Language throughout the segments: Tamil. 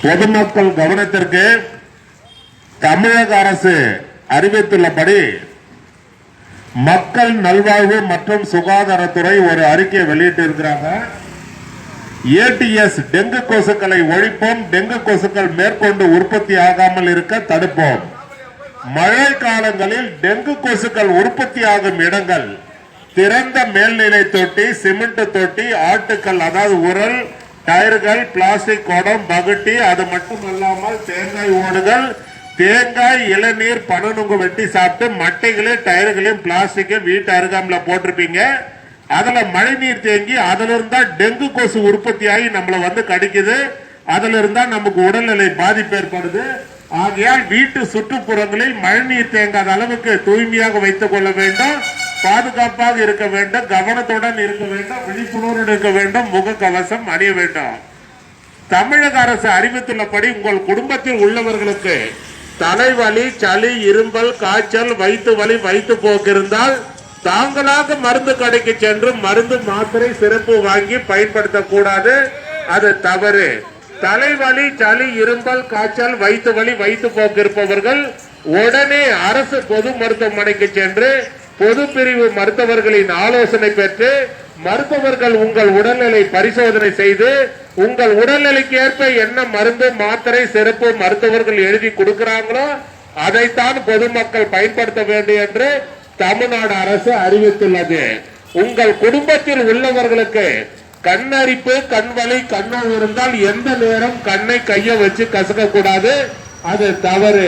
பொதுமக்கள் கவனத்திற்கு தமிழக அரசு அறிவித்துள்ளபடி மக்கள் நல்வாழ்வு மற்றும் சுகாதாரத்துறை ஒரு அறிக்கை வெளியிட்டிருக்கிறாங்க. ஏடிஎஸ் டெங்கு கொசுக்களை ஒழிப்போம், டெங்கு கொசுக்கள் மேற்கொண்டு உற்பத்தி ஆகாமல் இருக்க தடுப்போம். மழை காலங்களில் டெங்கு கொசுக்கள் உற்பத்தி ஆகும் இடங்கள் திறந்த மேல்நிலை தொட்டி, சிமெண்ட் தொட்டி, ஆட்டுக்கள் அதாவது உரல், டயர்கள், பிளாஸ்டிக் குடம், பகுட்டி, அது மட்டுமல்லாமல் தேங்காய் ஓடுகள், தேங்காய், இளநீர், பனநுங்கு வெட்டி சாப்பிட்டு மட்டைகளையும் டயர்களையும் பிளாஸ்டிக்கையும் வீட்டு அருகாமல போட்டிருப்பீங்க. அதுல மழை நீர் தேங்கி அதுல இருந்தா டெங்கு கொசு உற்பத்தி ஆகி நம்மள வந்து கடிக்குது. அதுல இருந்தா நமக்கு உடல்நிலை பாதிப்பு ஏற்படுது. ஆகையால் வீட்டு சுற்றுப்புறங்களில் மழைநீர் தேங்காத அளவுக்கு தூய்மையாக வைத்துக் கொள்ள வேண்டும், பாதுகாப்பாக இருக்க வேண்டும், கவனத்துடன் இருக்க வேண்டும், விழிப்புணர்வுடன் இருக்க வேண்டும், முகக்கவசம் அணிய வேண்டும். தமிழக அரசு அறிவித்துள்ளபடி உங்கள் குடும்பத்தில் உள்ளவர்களுக்கு தலைவலி, சளி, இரும்பல், காய்ச்சல், வயிற்று வலி, வயிற்று போக்கு இருந்தால் தாங்களாக மருந்து கடைக்கு சென்று மருந்து, மாத்திரை, சிறப்பு வாங்கி பயன்படுத்தக்கூடாது. அது தவறு. தலைவலி, சளி, இரும்பல், காய்ச்சல், வயிற்று வலி, வயிற்று போக்கு இருப்பவர்கள் உடனே அரசு பொது மருத்துவமனைக்கு சென்று பொது பிரிவு மருத்துவர்களின் ஆலோசனை பெற்று மருத்துவர்கள் உங்கள் உடல்நிலை பரிசோதனை செய்து உங்கள் உடல்நிலைக்கு ஏற்ப என்ன மருந்து, மாத்திரை, சிறப்பு மருத்துவர்கள் எழுதி கொடுக்கிறாங்களோ அதைத்தான் பொதுமக்கள் பயன்படுத்த வேண்டும் என்று தமிழ்நாடு அரசு அறிவித்துள்ளது. உங்கள் குடும்பத்தில் உள்ளவர்களுக்கு கண்ணரிப்பு, கண்வலி, கண்ணு இருந்தால் எந்த நேரம் கண்ணை கைய வச்சு கசக்க கூடாது, அது தவறு.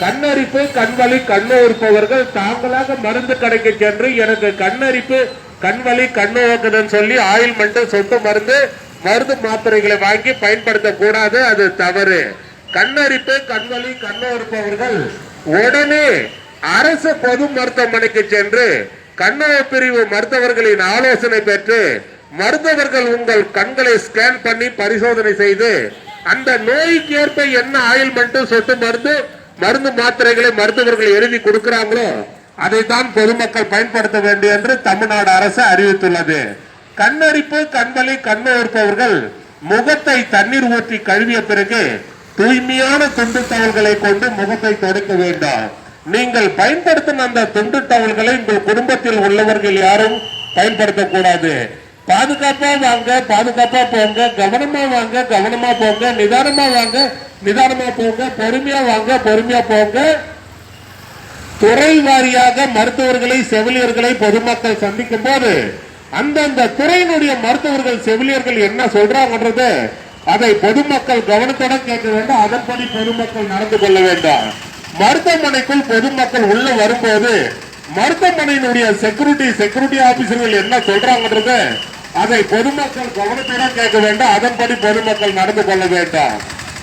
கண்ணரிப்பு, கண்வலி, கண்ணு இருப்பவர்கள் தாங்களாக மருந்து கடைக்கு சென்று எனக்கு கண்ணரிப்பு, கண்வலி, கண்ணு வைக்குதுன்னு சொல்லி ஆயில்மெண்ட், சொட்டு மருந்து, மருந்து மாத்திரைகளை வாங்கி பயன்படுத்த கூடாது, அது தவறு. கண்ணரிப்பு, கண்வலி, கண்ணு இருப்பவர்கள் உடனே அரசு பொது மருத்துவமனைக்கு சென்று கண்ணக பிரிவு மருத்துவர்களின் ஆலோசனை பெற்று மருத்துவர்கள் உங்கள் கண்களை ஸ்கேன் பண்ணி பரிசோதனை செய்து அந்த நோய்க்கு ஏற்ப என்ன ஆயில்மெண்ட், சொட்டு மருந்து, மருந்து மாத்திரைகளை மருத்துவர்கள் எழுதி கொடுக்கிறாங்களோ அதைத்தான் பொதுமக்கள் பயன்படுத்த வேண்டும் என்று தமிழ்நாடு அரசு அறிவித்துள்ளது. கண்ணரிப்பு, கண்வலி, கண்ணு இருப்பவர்கள் முகத்தை தண்ணீர் ஊற்றி கழுவிய பிறகு தூய்மையான துண்டு டவல்களை கொண்டு முகத்தை துடைக்க வேண்டும். நீங்கள் பயன்படுத்தும் அந்த துண்டு டவல்களை உங்கள் குடும்பத்தில் உள்ளவர்கள் யாரும் பயன்படுத்தக்கூடாது. பாதுகாப்பா வாங்க, பாதுகாப்பா போங்க, கவனமா வாங்க, கவனமா போங்க, நிதானமா வாங்க, நிதானமா போங்க, பொறுமையா வாங்க, பொறுமையா போங்க. துறை வாரியாக மருத்துவர்களை, செவிலியர்களை பொதுமக்கள் சந்திக்கும் போது அந்தந்த துறையினுடைய மருத்துவர்கள், செவிலியர்கள் என்ன சொல்றாங்கன்றது அதை பொதுமக்கள் கவனத்துடன் கேட்க வேண்டும். அதன்படி பொதுமக்கள் நடந்து கொள்ள வேண்டும். மருத்துவமனைக்குள் பொதுமக்கள் உள்ள வரும்போது மருத்துவமனையினுடைய செக்யூரிட்டி ஆபீசர்கள் என்ன சொல்றாங்கன்றது அதை பொதுமக்கள் கவனத்துடன் கேட்க வேண்டும். அதன்படி பொதுமக்கள் நடந்து கொள்ள வேண்டும்.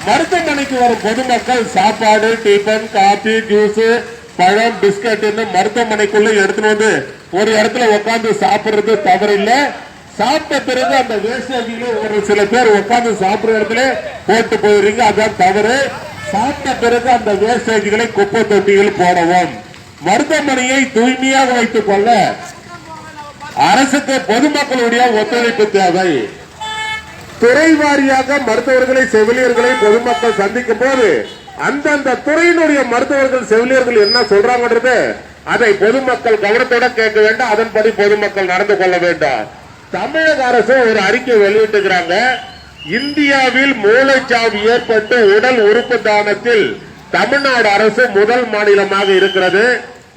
மருத்துவமனைக்கு வரும் பொதுமக்கள் சாப்பாடு, டிஃபன், காபி, ஜூஸ், பழம், பிஸ்கட் மருத்துவமனைக்குள்ள எடுத்துட்டு வந்து ஒரு இடத்துல உட்கார்ந்து சாப்பிடுறது தவறில்லை. சாப்பிட்ட பிறகு அந்த வேஸ்டேஜில ஒரு சில பேர் உட்கார்ந்து சாப்பிடுற இடத்துல போட்டு போயிருங்க, அதான் தவறு. சாப்பிட்ட பிறகு அந்த வேஸ்டேஜ்களை குப்பை தொட்டிகள் போடவும். மருத்துவமனையை தூய்மையாக வைத்துக் கொள்ள அரசுக்கு பொதுமக்களுடைய ஒத்துழைப்பு தேவை. துறை வாரியாக மருத்துவர்களை, செவிலியர்களை பொதுமக்கள் சந்திக்கும் போது அந்தந்த துறையினுடைய மருத்துவர்கள், செவிலியர்கள் என்ன சொல்றாங்கன்றது அதை பொதுமக்கள் கவனத்துடன் கேட்க வேண்டும். அதன்படி பொதுமக்கள் நடந்து கொள்ள வேண்டும். தமிழக அரசு ஒரு அறிக்கை வெளியிட்டிருக்கிறாங்க. இந்தியாவில் மூளைச்சாவு ஏற்பட்டு உடல் உறுப்பு தானத்தில் தமிழ்நாடு அரசு முதல் மாநிலமாக இருக்கிறது.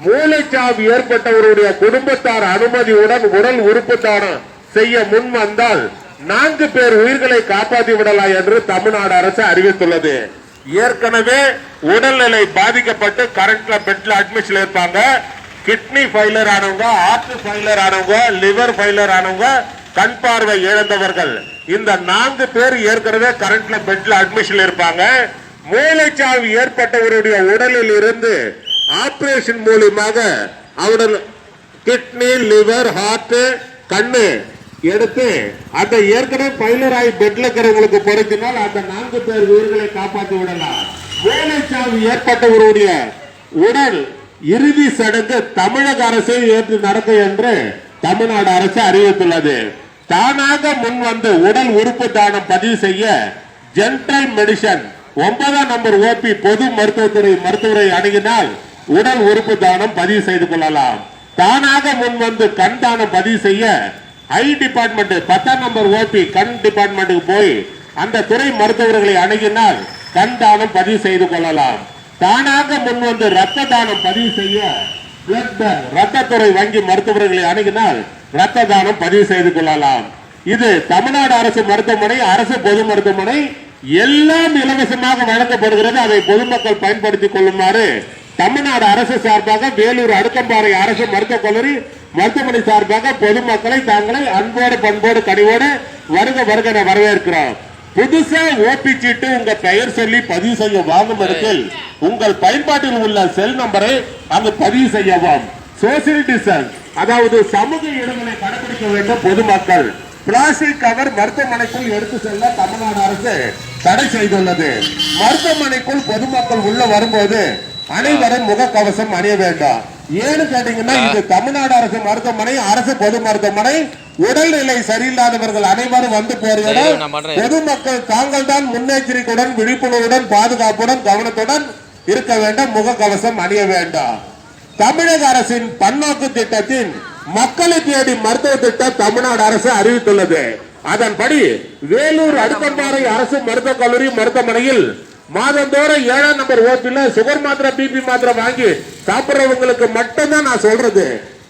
மூளைச்சாவு ஏற்பட்டவருடைய குடும்பத்தார் அனுமதியுடன் உடல் உறுப்பு தானம் செய்ய முன் வந்தால் 4 பேர் உயிர்களை காப்பாற்றி விடலாம் என்று தமிழ்நாடு அரசு அறிவித்துள்ளது. ஏற்கனவே உடல்நிலை பாதிக்கப்பட்டு கரண்ட்ல பெட்ல அட்மிஷன் இருப்பாங்க. கிட்னி ஃபெயிலியர் ஆனவங்க, ஹார்ட் ஃபெயிலியர் ஆனவங்க, லிவர் ஃபெயிலியர் ஆனவங்க, கண் பார்வை இழந்தவர்கள், இந்த 4 பேர் ஏற்கனவே கரண்ட்ல பெட்ல அட்மிஷன் இருப்பாங்க. மூளைச்சாவு ஏற்பட்டவருடைய உடலில் இருந்து ஆபரேஷன் மூலமாக அவருடைய கிட்னி, லிவர், ஹார்ட், கண்ணு எடுத்து அந்த ஏற்கனவே ஃபெயிலியர் ஆகி பெட்ல இருக்கிறவங்களுக்கு பொருத்தினால் அந்த 4 பேர் உயிர்களை காப்பாற்றி விடலாம். மூளைச்சாவு ஏற்பட்டவருடைய உடல் இறுதி சடங்கு தமிழக அரசு ஏற்று நடக்கும் என்று தமிழ்நாடு அரசு அறிவித்துள்ளது. தானாக முன் வந்து உடல் உறுப்பு தானம் பதிவு செய்ய ஜென்ரல் மெடிசன் 9ஆம் நம்பர் ஓபி பொது மருத்துவத்துறை மருத்துவரை அணுகினால் உடல் உறுப்பு தானம் பதிவு செய்து கொள்ளலாம். தானாக முன் வந்து கண் தானம் பதிவு செய்ய ஐ டிபார்ட்மெண்ட் 10ஆம் நம்பர் ஓபி கண் டிபார்ட்மெண்ட்டுக்கு போய் அந்த துறை மருத்துவர்களை அணுகினால் கண் தானம் பதிவு செய்து கொள்ளலாம். தானாக முன் வந்து ரத்த தானம் பதிவு செய்ய ரத்தத்துறை வங்கி மருத்துவர்களை அணுகினால் ரத்த தானம் பதிவு செய்து கொள்ளலாம். இது தமிழ்நாடு அரசு மருத்துவமனை, அரசு பொது மருத்துவமனை எல்லாம் இலவசமாக வழங்கப்படுகிறது. அதை பொதுமக்கள் பயன்படுத்திக் கொள்ளுமாறு தமிழ்நாடு அரசு சார்பாக வேலூர் அடுக்கம்பாறை அரசு மருத்துவக் கல்லூரி மருத்துவமனை சார்பாக பொதுமக்களை தாங்களை அன்போடு பண்போடு கனிவோடு வருக வருக வரவேற்கிறோம். புதுசா ஓபி சீட்டு உங்க பெயர் சொல்லி பதிவு செய்ய வாங்கும் இடத்தில் உங்கள் பயன்பாட்டில் உள்ள செல் நம்பரை அங்கு பதிவு செய்யவும். சோசியல் டிஸ்டன்ஸ், அதாவது சமூக இடைவெளியை கடைபிடிக்க வேண்டும். பொதுமக்கள் பிளாஸ்டிக் கவர் மருத்துவமனைக்குள் எடுத்து செல்ல தமிழ்நாடு அரசு தடை செய்துள்ளது. மருத்துவமனைக்குள் பொதுமக்கள் உள்ள வரும்போது அனைவரும் முகக்கவசம் அணிய வேண்டும். ஏன்னு கேட்டீங்கன்னா இது தமிழ்நாடு அரசு மருத்துவமனை, அரசு பொது மருத்துவமனை. உடல்நிலை சரியில்லாதவர்கள் அனைவரும் வந்து போறீங்க. பொதுமக்கள் தாங்கள் தான் முன்னெச்சரிக்கையுடன் விழிப்புணர்வுடன் பாதுகாப்புடன் கவனத்துடன் இருக்க வேண்டும். முகக்கவசம் அணிய வேண்டும். தமிழக அரசின் பன்னோக்கு திட்டத்தின் மக்களை தேடி மருத்துவ திட்டம் தமிழ்நாடு அரசு அறிவித்துள்ளது. அதன்படி வேலூர் அடுக்கம்பாறை அரசு மருத்துவக் கல்லூரி மருத்துவமனையில் மாதந்தோறும் 7ஆம் நம்பர் ஓபில சுகர் மாத்திரை பிபி மாத்திரை வாங்கி சாப்பிடுறவங்களுக்கு மட்டும்தான் நான் சொல்றது.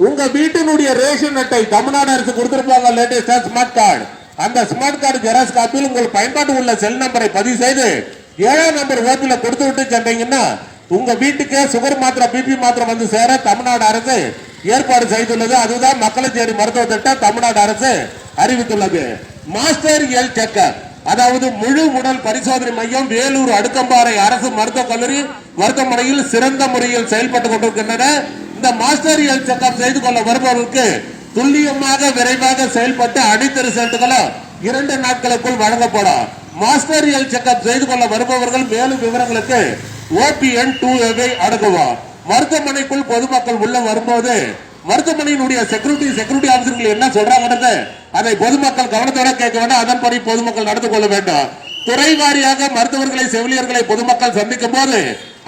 உங்க வீட்டினுடைய ரேஷன் அட்டை தமிழ்நாடு அரசு கொடுத்திருப்பாங்க, லேட்டஸ்டா ஸ்மார்ட் கார்டு. அந்த ஸ்மார்ட் கார்டு ஜெராக்ஸ் காப்பியில் உங்கள் பயன்பாட்டு உள்ள செல் நம்பரை பதிவு செய்து 7ஆம் நம்பர் ஓபில கொடுத்து விட்டு சென்றீங்கன்னா உங்க வீட்டுக்கு சுகர் மாத்திரை பிபி மாத்திரை வந்து சேர தமிழ்நாடு அரசு ஏற்பாடு செய்துள்ளது. அதுதான் மக்களை தேடி மருத்துவ திட்டம் தமிழ்நாடு அரசு அறிவித்துள்ளது. மாஸ்டர் ஹெல்த் செக்கப், அதாவது முழு உடல் பரிசோதனை மையம் வேலூர் அடுக்கம்பாறை அரசு மருத்துவக் கல்லூரி மருத்துவமனையில் சிறந்த முறையில் செயல்பட்டுக் கொண்டிருக்கின்றன. இந்த மாஸ்டர் ஹெல்த் செக்கப் செய்து கொள்ள வருபவர்களுக்கு துல்லியமாக விரைவாக செயல்பட்டு அனைத்து ரிசல்ட்டுகளும் 2 நாட்களுக்குள் வழங்கப்படும். மாஸ்டர் ஹெல்த் செக்கப் செய்து கொள்ள வருபவர்கள் மேலும் விவரங்களுக்கு ஓபிஎன் 2 அணுகுவோம். மருத்துவமனைக்குள் பொதுமக்கள் உள்ள வரும்போது மருத்துவமனையினுடைய செக்யூரிட்டி ஆபீசர்கள் என்ன சொல்றாங்க அதை பொதுமக்கள் கவனத்தோட கேட்க வேண்டும். அதன்படி பொதுமக்கள் நடந்து கொள்ள வேண்டும். துறை வாரியாக மருத்துவர்களை செவிலியர்களை பொதுமக்கள் சந்திக்கும் போது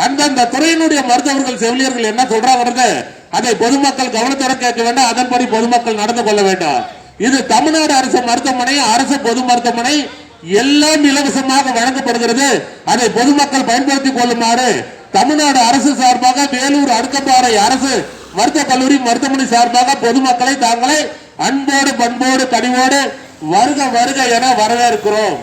அந்தந்த துறையினுடைய மருத்துவர்கள் செவிலியர்கள் என்ன சொல்றாங்க அதை பொதுமக்கள் கவனத்தோட கேட்க வேண்டும். அதன்படி பொதுமக்கள் நடந்து கொள்ள வேண்டும். இது தமிழ்நாடு அரசு மருத்துவமனை, அரசு பொது மருத்துவமனை எல்லாம் இலவசமாக வழங்கப்படுகிறது. அதை பொதுமக்கள் பயன்படுத்திக் கொள்ளுமாறு தமிழ்நாடு அரசு சார்பாக வேலூர் அடுக்கம்பாறை அரசு மருத்துவக் கல்லூரி மருத்துவமனை சார்பாக பொதுமக்களை தாங்களை அன்போடு பண்போடு கனிவோடு வருக வருக என வரவேற்கிறோம்.